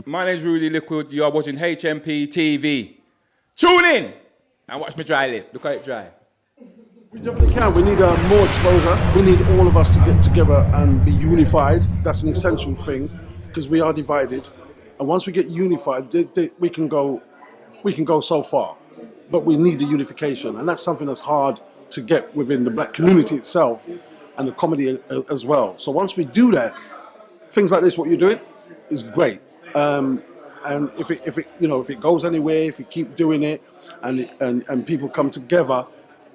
My name's Rudy Liquid. You are watching HMP TV. Tune in and watch me dry lip. Look how it dry. We definitely can. We need more exposure. We need all of us to get together and be unified. That's an essential thing because we are divided. And once we get unified, we can go so far. But we need the unification, and that's something that's hard to get within the black community itself and the comedy as well. So once we do that, things like this, what you're doing, is great. And if it goes anywhere, if we keep doing it, and people come together,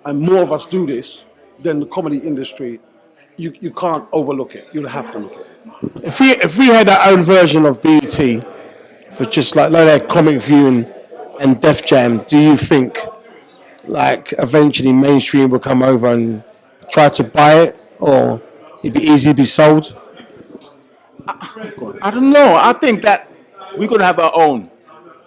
and more of us do this, then the comedy industry, you can't overlook it. You'll have to look at it. If we had our own version of BET for just like that comic viewing and Def Jam, do you think like eventually mainstream will come over and try to buy it, or it'd be easy to be sold? I don't know. I think that we're gonna have our own.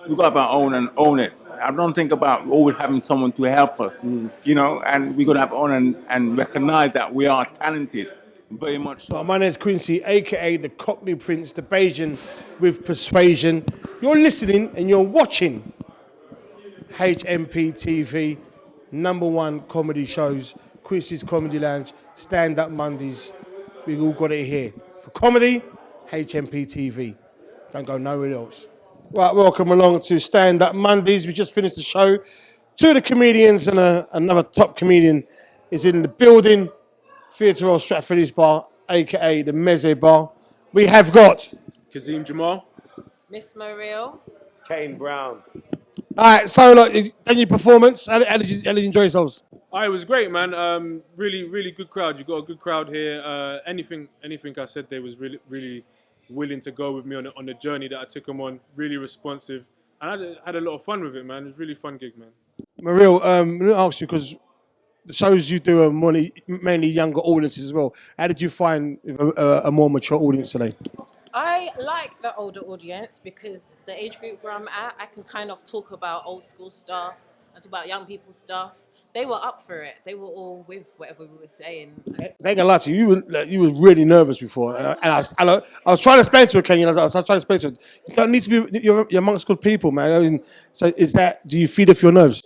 We're gonna have our own and own it. I don't think about always having someone to help us, and we're gonna have our own and recognize that we are talented, very much. So. My name's Quincy, aka the Cockney Prince, the Bayesian with persuasion. You're listening and you're watching HMP TV, #1 comedy shows, Quincy's Comedy Lounge, Stand Up Mondays. We've all got it here. For comedy, HMP TV. Don't go nowhere else. Right, welcome along to Stand Up Mondays. We just finished the show. Two of the comedians and another top comedian is in the building. Theatre Royal Stratford East Bar, aka the Meze Bar. We have got Kazim Jamal, Miss Mariel, Kane Brown. all right, so done your performance. How did you enjoy yourselves? It was great, man. Really good crowd. You got a good crowd here. Anything I said there was really willing to go with me on the journey that I took them on. Really responsive, and I had a lot of fun with it, man. It was a really fun gig, man. Mariel, I'm going to ask you because the shows you do are mainly younger audiences as well. How did you find a more mature audience today? I like the older audience because the age group where I'm at, I can kind of talk about old school stuff and talk about young people's stuff. They were up for it. They were all with whatever we were saying. They ain't gonna lie to you. You were really nervous before, and I was trying to explain to her, Kenyon. I was trying to explain to her, you don't need to be. You're amongst good people, man. I mean, so is that? Do you feed off your nerves?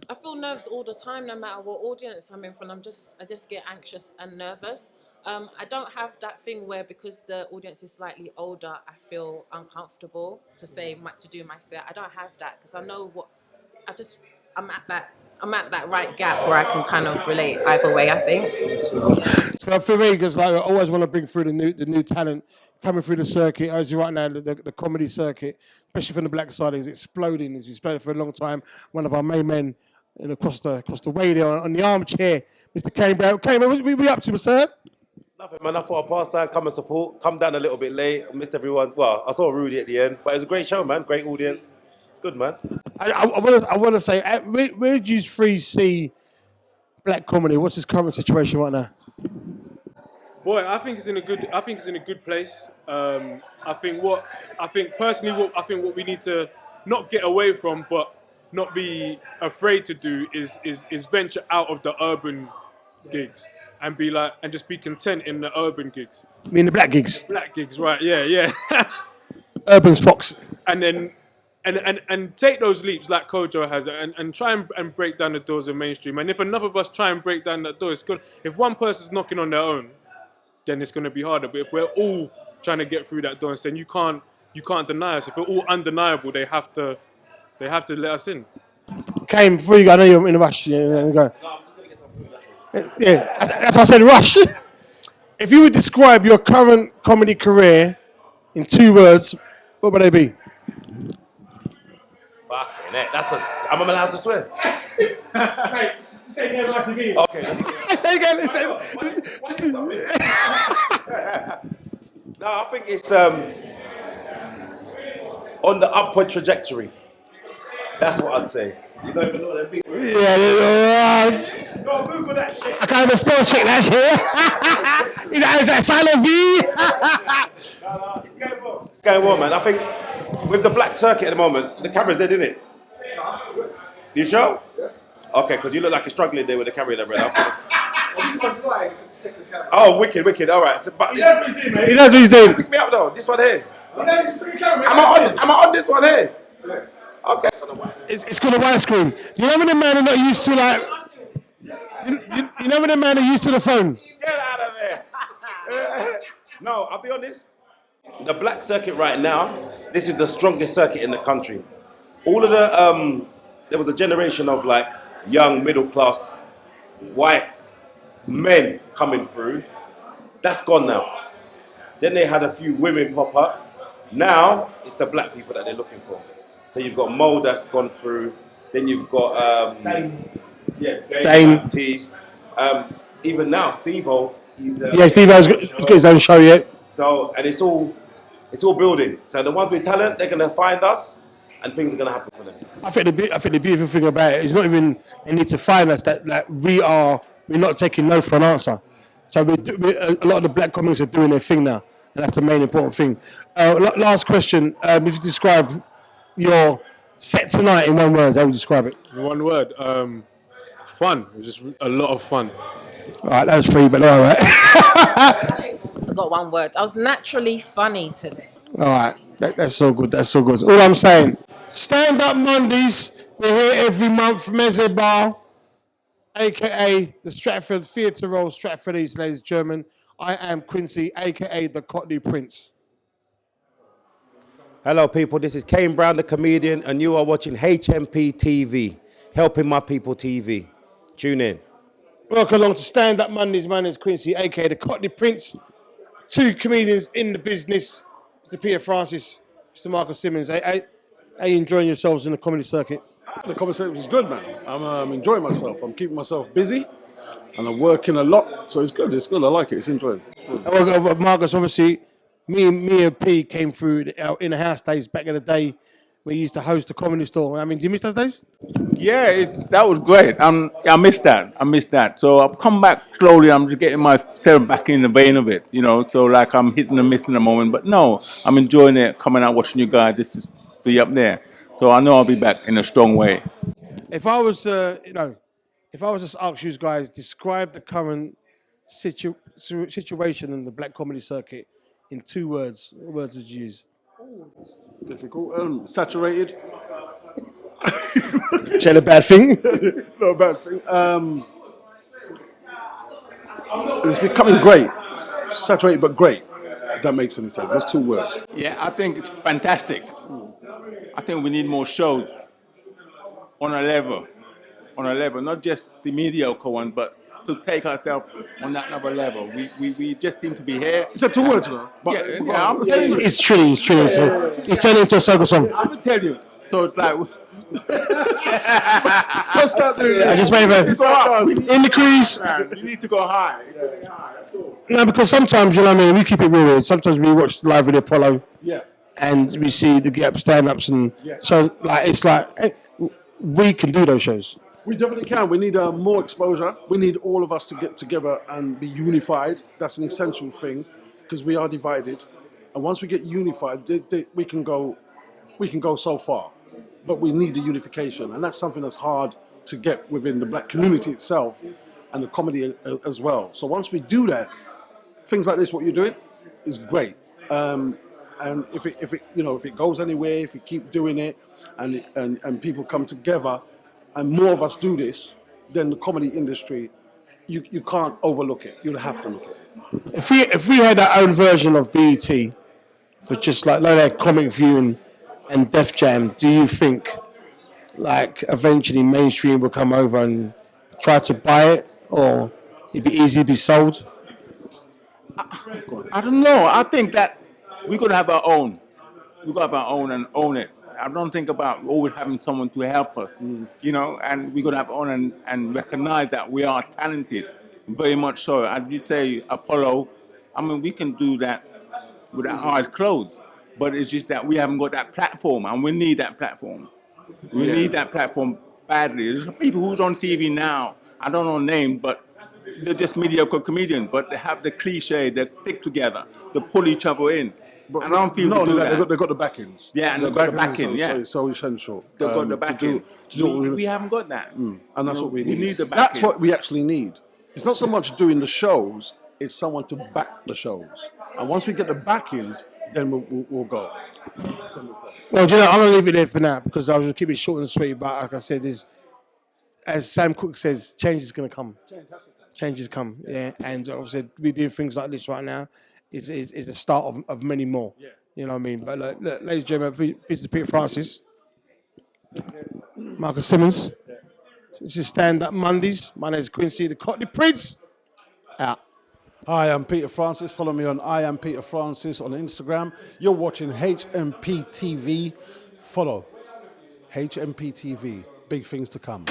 I feel nerves all the time, no matter what audience I'm in front. I just get anxious and nervous. I don't have that thing where because the audience is slightly older, I feel uncomfortable to do my set. I don't have that because I know I'm at that right gap where I can kind of relate either way, I think. So for me, because I always want to bring through the new talent coming through the circuit. As you right now, the comedy circuit, especially from the black side, is exploding. It's exploded for a long time. One of our main men across the way there on the armchair, Mr. Kane Brown. Kane, what we up to, sir? Nothing, man. I thought I'd pass down, come and support. Come down a little bit late. I missed everyone. Well, I saw Rudy at the end, but it was a great show, man. Great audience. It's good, man. I want to say, where do you three see black comedy? What's his current situation right now? Boy, I think it's in a good place. I think personally what we need to not get away from, but not be afraid to do is venture out of the urban gigs and just be content in the urban gigs. I mean the black gigs. Black gigs, right? Yeah. Urban's Fox. And then and take those leaps like Kojo has and try and break down the doors of mainstream. And if enough of us try and break down that door, it's good. If one person's knocking on their own, then it's going to be harder. But if we're all trying to get through that door and saying you can't deny us, if we're all undeniable, they have to let us in. Kane, before you go, I know you're in a rush. Go. No, I'm just going to get some food. Yeah, that's why I said rush. If you would describe your current comedy career in 2 words, what would they be? Fucking it. I'm allowed to swear. Mate, say again on ITV. Okay. Say again. No, I think it's on the upward trajectory. That's what I'd say. You don't even know what that means. Yeah, right. Go on, Google that shit. I can't even spell check that shit. Is that silent V? No, it's going on. It's going on, man. I think with the black circuit at the moment, the camera's dead, isn't it? You sure? Yeah. Okay, because you look like you're struggling there with the camera there, brother. Oh, wicked. All right. So, but he knows what he's doing, mate. He knows what he's doing. Pick me up, though. This one here. Am I on this one here? Okay. So It's called a widescreen. You know when the man are not used to like. You know when the man are used to the phone. get out of there. No, I'll be honest. The black circuit right now, this is the strongest circuit in the country. All of the there was a generation of like young middle class white men coming through. That's gone now. Then they had a few women pop up. Now it's the black people that they're looking for. So you've got Mo that's gone through. Then you've got Dane. Piece. Even now, Steve-O. Steve-O's got his own show yet. So and it's all building. So the ones with talent, they're gonna find us, and things are gonna happen for them. I think the beautiful thing about it is not even they need to find us that we're not taking no for an answer. So a lot of the black comics are doing their thing now, and that's the main important thing. Last question: if you describe your set tonight in one word, how would you describe it? In one word, fun. It was just a lot of fun. All right, that was free, but all right. I got one word. I was naturally funny today. All right, that's so good. That's so good. All I'm saying, Stand Up Mondays. We're here every month from Meze Bar, aka the Stratford Theatre Row, Stratford East, ladies and gentlemen. I am Quincy, aka the Cockney Prince. Hello, people. This is Kane Brown, the comedian, and you are watching HMP TV, Helping My People TV. Tune in. Welcome along to Stand Up Mondays. My name is Quincy, aka the Cockney Prince. Two comedians in the business, Mr. Peter Francis, Mr. Marcus Simmons. Are you enjoying yourselves in the comedy circuit? The conversation is good, man. I'm enjoying myself. I'm keeping myself busy, and I'm working a lot. So it's good. It's good. I like it. It's enjoyable. Marcus, obviously, me and P came through in the house days back in the day. We used to host the comedy store. I mean, do you miss those days? Yeah, that was great. I missed that. So I've come back slowly. I'm just getting myself back in the vein of it, you know. So like I'm hitting and missing a moment, but no, I'm enjoying it. Coming out, watching you guys. This is be up there. So I know I'll be back in a strong way. If I was, if I was just ask you guys, describe the current situation in the black comedy circuit in 2 words. What words would you use? Difficult. Saturated. Is that a bad thing? Not a bad thing. It's becoming great. Saturated but great. If that makes any sense. That's 2 words. Yeah, I think it's fantastic. I think we need more shows on a level, not just the mediocre one, but to take ourselves on that another level. We just seem to be here. Is that 2 words, though? I'm telling you. It's trilling. So it's turning into a circle song. I will tell you. So it's like. Let's start doing it. I just wait in the crease. Man, you need to go high. No, because sometimes, you know what I mean, we keep it real here. Sometimes we watch Live with Apollo. Yeah. And we see the Get Up stand-ups. And so, like, it's like, we can do those shows. We definitely can. We need more exposure. We need all of us to get together and be unified. That's an essential thing because we are divided. And once we get unified, we can go so far. But we need the unification, and that's something that's hard to get within the black community itself and the comedy as well. So once we do that, things like this, what you're doing, is great. And if it goes anywhere, if we keep doing it, and people come together, and more of us do this, then the comedy industry, you can't overlook it. You'll have to look at it. If we had our own version of BET for just like that comic viewing and Def Jam, do you think like eventually mainstream will come over and try to buy it, or it'd be easy to be sold? I don't know. I think that we're going to have our own. We're going to have our own and own it. I don't think about always having someone to help us, you know, and we're going to have our own and recognize that we are talented, very much so. As you say, Apollo, I mean, we can do that with our eyes closed, but it's just that we haven't got that platform, and we need that platform. We need that platform badly. There's some people who's on TV now, I don't know names, but they're just mediocre comedians, but they have the cliche, they stick together, they pull each other in. But and I don't feel do that. They've got the backings. Yeah, and they've got the backing, So essential. They've got the backing. We haven't got that. And that's what we need. We need the That's backing. what we actually need. It's not so much doing the shows, it's someone to back the shows. And once we get the backings, then we'll go. Well, do you know, I'm gonna leave it there for now because I was gonna keep it short and sweet. But like I said, as Sam Cooke says, change is gonna come. Changes come, yeah. And obviously, we doing things like this right now is the start of many more. Yeah. You know what I mean? But look, ladies and gentlemen, this is Peter Francis, Marcus Simmons. This is Stand Up Mondays. My name is Quincy, the Cockney Prince. Out. Hi, I'm Peter Francis. Follow me on I am Peter Francis on Instagram. You're watching HMP TV. Follow HMP TV. Big things to come.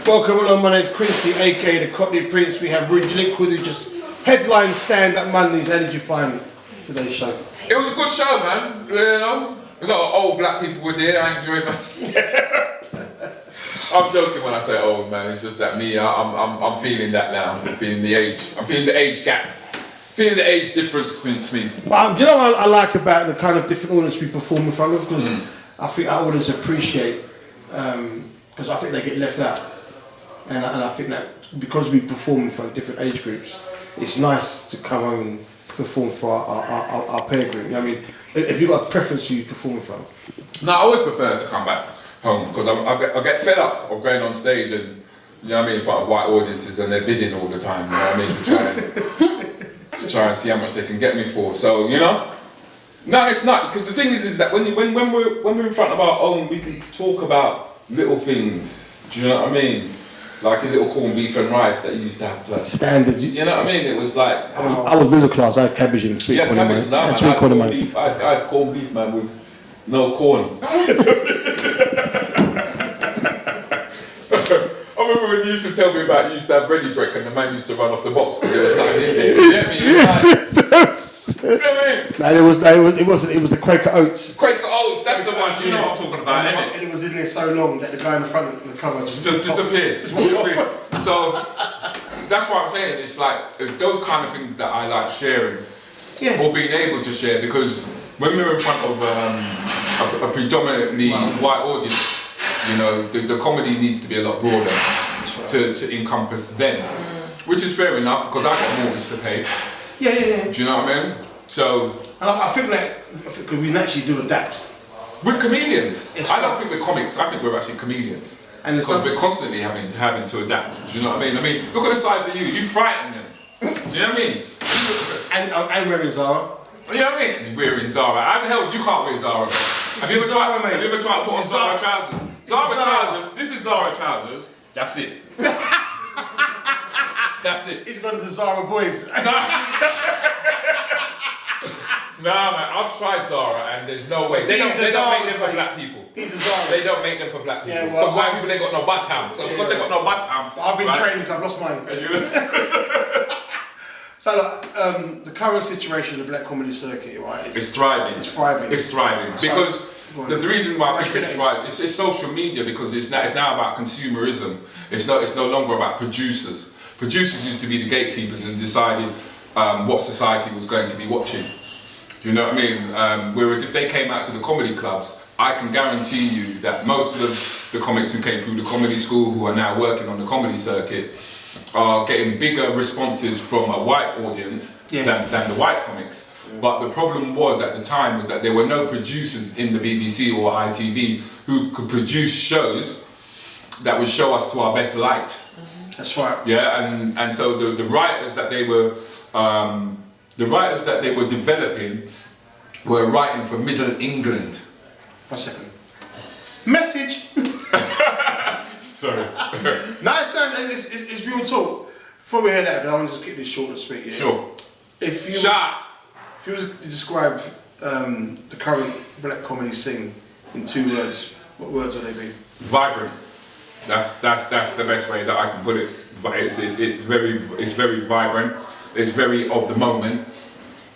Welcome along, my name is Quincy, aka the Cockney Prince. We have Rudy Liquid who just headline Stand Up Mondays. How did you find today's show? It was a good show, man. You know, a lot of old black people were there. I enjoyed myself. I'm joking when I say old, man. It's just that me. I'm feeling that now. I'm feeling the age. I'm feeling the age gap. Feeling the age difference, Quincy. But do you know what I like about the kind of different audience we perform in front of? Because I think our audience appreciate. Because I think they get left out. And I think that because we perform in front of different age groups, it's nice to come home and perform for our peer group. You know what I mean? If you've got a preference you perform in front of? No, I always prefer to come back home because I get fed up of going on stage and, you know what I mean, in front of white audiences and they're bidding all the time, you know what I mean, to try and see how much they can get me for. So, you know, no, it's not, because the thing is that when we're in front of our own, we can talk about little things. Do you know what I mean? Like a little corned beef and rice that you used to have to standard. You know what I mean? It was like I was middle class. I had cabbage and sweet corn. Cabbage. No, man, I had corned beef. I had corned beef, man, with no corn. I remember when you used to tell me about you used to have ready break and the man used to run off the box because there was nothing in there. You get me? You know what I mean? It wasn't. It was the Quaker Oats. Quaker Oats, that's the one. You know what I'm talking about, innit? And it was in there so long that the guy in the front of the cover just disappeared. So that's what I'm saying. It's like those kind of things that I like sharing, or being able to share. Because when we're in front of a predominantly white audience, you know, the comedy needs to be a lot broader to encompass them, which is fair enough because I've got a mortgage to pay. Yeah. Do you know what I mean? So and I think that we naturally do adapt. We're comedians. I don't think we're comics. I think we're actually comedians. And because we're constantly having to adapt. Do you know what I mean? I mean, look at the size of you. You frighten them. Do you know what I mean? And wearing Zara. You know what I mean? Wearing Zara. How the hell you can't wear Zara? Have you ever tried to put on Zara trousers? Zara trousers. This is Zara trousers. That's it. That's it. He's gone to the Zara boys. Nah, man, I've tried Zara and there's no way. They don't make them for black people. These are Zara. They don't make them for black people. Yeah, well, white people, they got no bottom. So because they got no bottom. I've been training, so I've lost mine. So look, the current situation of the black comedy circuit, right? It's thriving. It's thriving. It's thriving. Because the reason why I think it's thriving, it's social media because it's now about consumerism. It's no longer about producers. Producers used to be the gatekeepers and decided what society was going to be watching. Do you know what I mean? Whereas if they came out to the comedy clubs, I can guarantee you that most of the comics who came through the comedy school, who are now working on the comedy circuit, are getting bigger responses from a white audience than the white comics. But the problem was at the time was that there were no producers in the BBC or ITV who could produce shows that would show us to our best light. That's right. Yeah, and so the writers that they were developing were writing for Middle England. 1 second. Message. Sorry. It's real talk. Before we hear that, I want to just keep this short and sweet. Yeah? Sure. If you were to describe the current black comedy scene in 2 words, what words would they be? Vibrant. That's the best way that I can put it. It's very vibrant. It's very of the moment,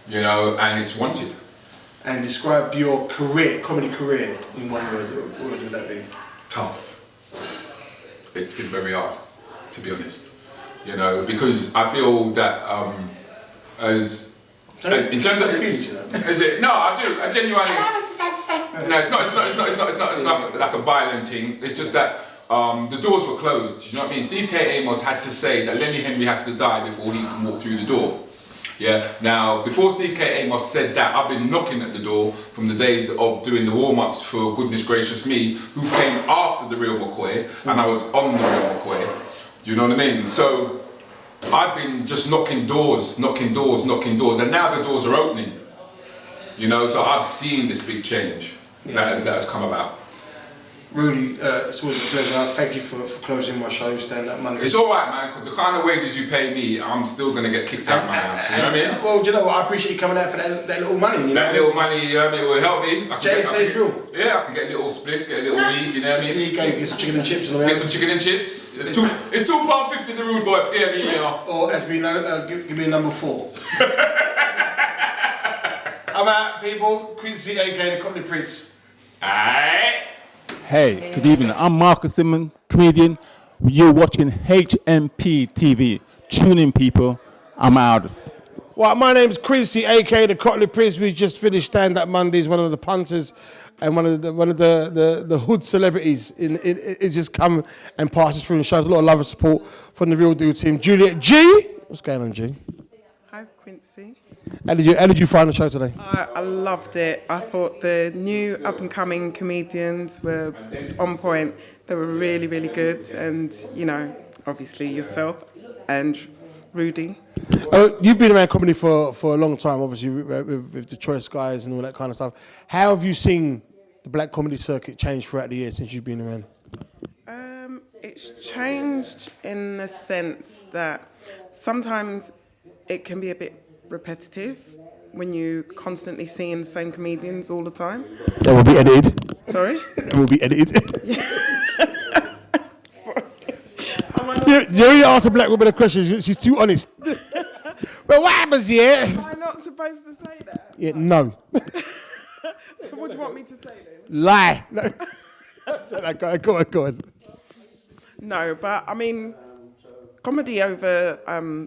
you know, and it's wanted. And describe your comedy career in 1 word. What word would that be? Tough. It's been very hard, to be honest. You know, because I feel that in terms of is it? No, I do. I genuinely. No, it's not like a violent thing. It's just that the doors were closed. You know what I mean? Steve K. Amos had to say that Lenny Henry has to die before he can walk through the door. Yeah. Now, before Steve K. Amos said that, I've been knocking at the door from the days of doing the warm-ups for Goodness Gracious Me, who came after the real McCoy, and I was on the real McCoy. Do you know what I mean? So I've been just knocking doors, and now the doors are opening. You know, so I've seen this big change that has come about. Rudy, it's always a pleasure. Thank you for closing my show, Stand Up Monday. It's all right, man, because the kind of wages you pay me, I'm still going to get kicked out of my house. You know what I mean? Well, do you know what? I appreciate you coming out for that little money. You know? That little money, you know what I mean, will help me. JSA's real. Yeah, I can get a little spliff, get a little weed, you know what I mean? There you go, get some chicken and chips. Get some chicken and chips. It's £2.50 the rude boy, pay me, you know. Or as we know, give me a number 4. I'm out, people. Quincy, aka the Cockney Prince. Aight. Hey, good evening. I'm Marcus Simmons, comedian. You're watching HMP TV. Tune in, people. I'm out. Well, my name's Quincy, aka the Cockney Prince. We just finished Stand Up Mondays. One of the punters and one of the hood celebrities it just come and passes through and shows a lot of love and support from the Real Deal team. Juliet G. What's going on, G? Hi, Quincy. How did you find the show today? I loved it. I thought the new up-and-coming comedians were on point. They were really, really good. And, you know, obviously yourself and Rudy. You've been around comedy for a long time, obviously, with the Choice Guys and all that kind of stuff. How have you seen the black comedy circuit change throughout the years since you've been around? It's changed in the sense that sometimes it can be a bit repetitive when you constantly seeing the same comedians all the time. That will be edited. Sorry? It will be edited. Sorry. You already asked a black woman a question, she's too honest. Well, what happens here? Am I not supposed to say that? Yeah, no. So what do you want me to say then? Lie. No. Go on. No, but I mean, comedy over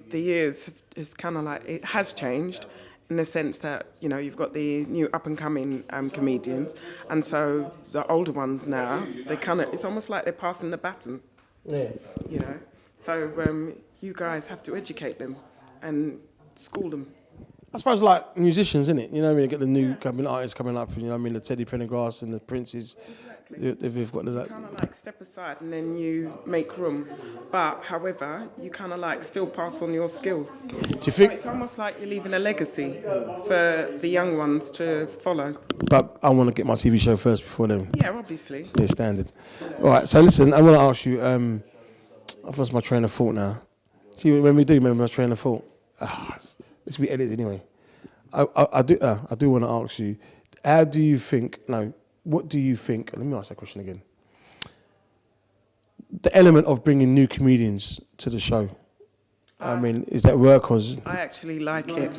the years is kind of like, it has changed in the sense that, you know, you've got the new up-and-coming comedians, and so the older ones now, they kind of, it's almost like they're passing the baton. Yeah. You know? So you guys have to educate them and school them. I suppose like musicians, isn't it? You know what I mean? You get the new coming artists coming up, you know what I mean? The Teddy Pendergrass and the Princes. They've got that. You kind of like step aside and then you make room. But however, you kind of like still pass on your skills. Do you think? It's almost like you're leaving a legacy for the young ones to follow. But I want to get my TV show first before them. Yeah, obviously. Yeah, standard. All right, so listen, I want to ask you, I've lost my train of thought now. See, when we do remember my train of thought, this will be edited anyway. I do want to ask you, what do you think, let me ask that question again. The element of bringing new comedians to the show, I mean, is that work or? I actually like it.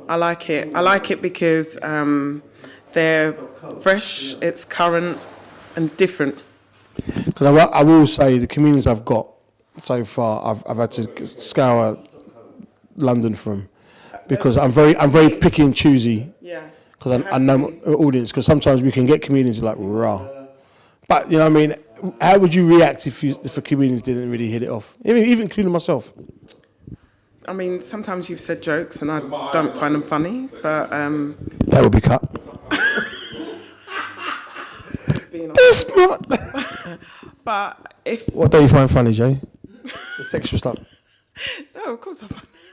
I like it. I like it because they're fresh, it's current and different. Because I will say the comedians I've got so far, I've had to scour London from, because I'm very picky and choosy. Yeah. Because I know my audience. Because sometimes we can get comedians like raw, but you know what I mean. How would you react if the comedians didn't really hit it off? Even including myself. I mean, sometimes you've said jokes and I don't find them funny, but that would be cut. But if what do you find funny, Jay? The sexual stuff. No, of course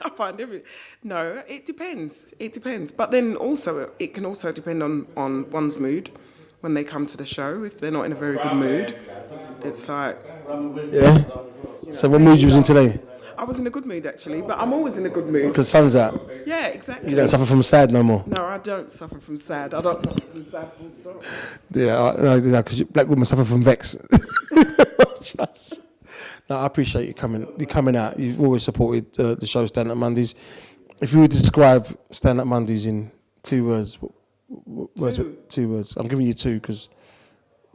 I find everything. No, it depends. It depends. But then also, it can also depend on one's mood when they come to the show. If they're not in a very good mood, it's like... Yeah? So what mood you was in today? I was in a good mood, actually, but I'm always in a good mood. Because the sun's out. Yeah, exactly. You don't suffer from sad no more. No, I don't suffer from sad. I don't suffer from sad full stop. Yeah, no, because black women suffer from vex. No, I appreciate you coming out. You've always supported the show Stand Up Mondays. If you would describe Stand Up Mondays in 2 words, two words. I'm giving you 2 because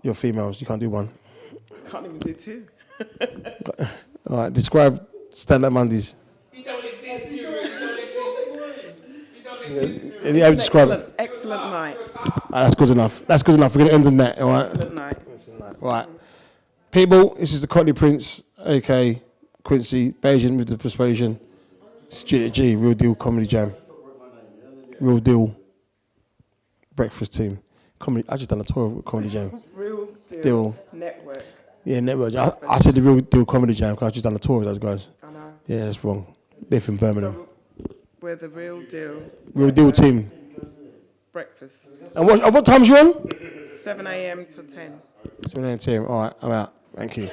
you're females. You can't do 1. I can't even do 2. All right, describe Stand Up Mondays. You don't exist, you don't exist. Yeah, describe it. Excellent night. That's good enough. That's good enough. We're going to end on that, all right? Excellent night. All right. People, this is the Cockney Prince, a.k.a. Quincy, Beijing with the persuasion. Studio G, Real Deal Comedy Jam. Real Deal Breakfast Team. Comedy. I just done a tour with Comedy Jam. Real Deal, Deal. Network. Yeah, Network. I said the Real Deal Comedy Jam because I just done a tour with those guys. I know. Yeah, that's wrong. They're from Birmingham. So we're the Real Deal. Real Deal Team. Breakfast. And what time's you on? 7 a.m. to 10. 7 a.m. team. All right, I'm out. Thank you.